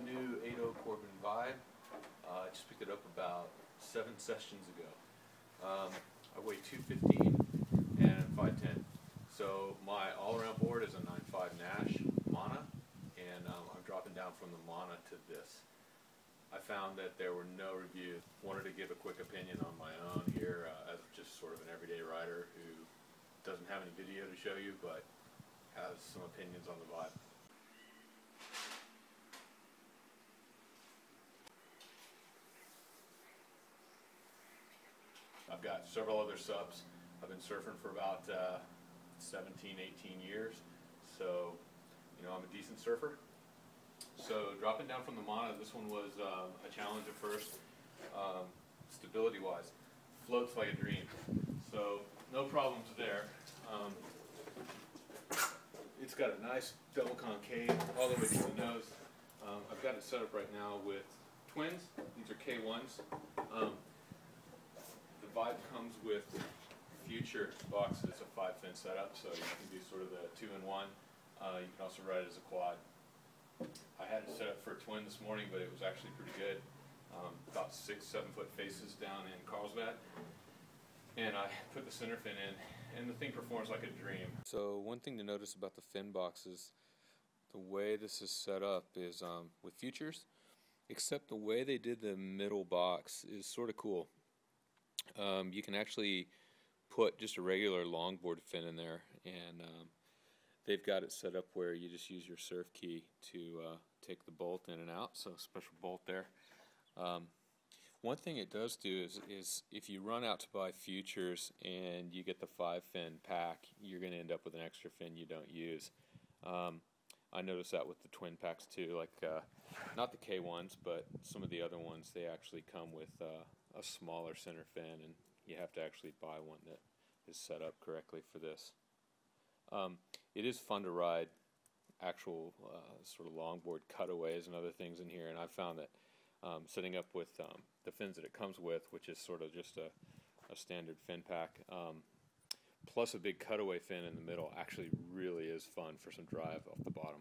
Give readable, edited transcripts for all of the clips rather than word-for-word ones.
new 8.0 Coreban Vibe. I just picked it up about 7 sessions ago. I weigh 215 and 5'10". So my all-around board is a 9.5 Nash Mana, and I'm dropping down from the Mana to this. I found that there were no reviews. Wanted to give a quick opinion on my own here as just sort of an everyday rider who doesn't have any video to show you, but has some opinions on the Vibe. I've got several other SUPs. I've been surfing for about 17, 18 years, so I'm a decent surfer. So dropping down from the Mana, this one was a challenge at first, stability-wise. Floats like a dream, so no problems there. It's got a nice double concave all the way to the nose. I've got it set up right now with twins. These are K1s. The Vibe comes with future boxes. It's a 5-fin setup, so you can do sort of the 2-in-1. You can also ride it as a quad. I had it set up for a twin this morning, but it was actually pretty good. About 6-7 foot faces down in Carlsbad. And I put the center fin in, and the thing performs like a dream. So one thing to notice about the fin boxes, the way this is set up is with futures, except the way they did the middle box is sort of cool. You can actually put just a regular longboard fin in there, and they've got it set up where you just use your surf key to take the bolt in and out, so a special bolt there. One thing it does do is if you run out to buy futures and you get the 5-fin pack, you're going to end up with an extra fin you don't use. I noticed that with the twin packs too, like not the K1s, but some of the other ones, they actually come with a smaller center fin, and you have to actually buy one that is set up correctly for this. It is fun to ride actual sort of longboard cutaways and other things in here, and I've found that setting up with the fins that it comes with, which is sort of just a standard fin pack, plus a big cutaway fin in the middle, actually really is fun for some drive off the bottom.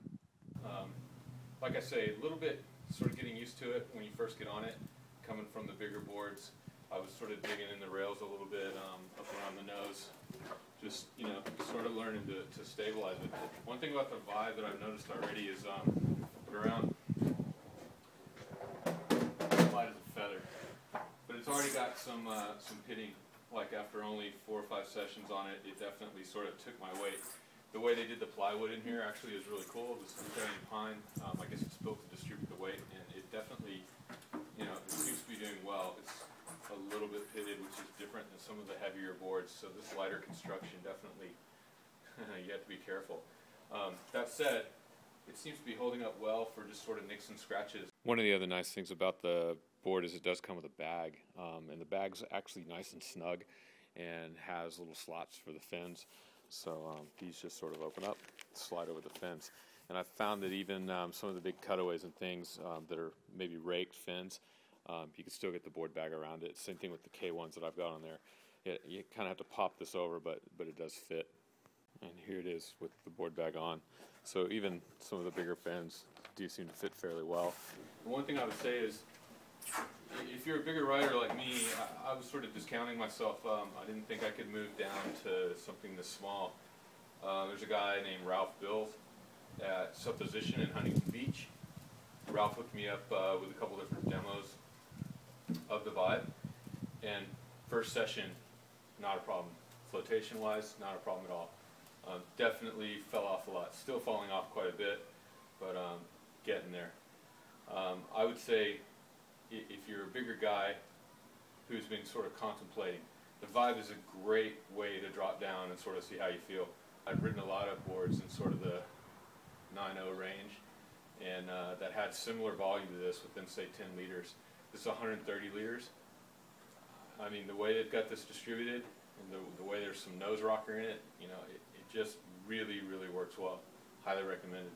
Like I say, a little bit sort of getting used to it when you first get on it, coming from the bigger boards. I was sort of digging in the rails a little bit up around the nose, just sort of learning to stabilize it. One thing about the Vibe that I've noticed already is flip it around, light as a feather, but it's already got some pitting. Like after only 4 or 5 sessions on it, it definitely sort of took my weight. The way they did the plywood in here actually is really cool. It was Italian pine. I guess it's built to distribute the weight, and it definitely, it seems to be doing well. It's a little bit pitted, which is different than some of the heavier boards. So this lighter construction definitely, you have to be careful. That said, it seems to be holding up well for just sort of nicks and scratches. One of the other nice things about the board is it does come with a bag, and the bag's actually nice and snug and has little slots for the fins. So these just sort of open up, slide over the fins. And I've found that even some of the big cutaways and things that are maybe raked fins, you can still get the board bag around it. Same thing with the K1s that I've got on there. You kind of have to pop this over, but it does fit. And here it is with the board bag on. So even some of the bigger fins do seem to fit fairly well. The one thing I would say is, if you're a bigger rider like me, I was sort of discounting myself. I didn't think I could move down to something this small. There's a guy named Ralph Bills at Supposition in Huntington Beach. Ralph hooked me up with a couple different demos of the Vibe, and first session, not a problem. Flotation-wise, not a problem at all. Definitely fell off a lot. Still falling off quite a bit, but getting there. I would say, if you're a bigger guy who's been sort of contemplating, the Vibe is a great way to drop down and sort of see how you feel. I've ridden a lot of boards in sort of the 9.0 range, and that had similar volume to this within, say, 10 liters. This is 130 liters. I mean, the way they've got this distributed, and the way there's some nose rocker in it, it just really, really works well. Highly recommended.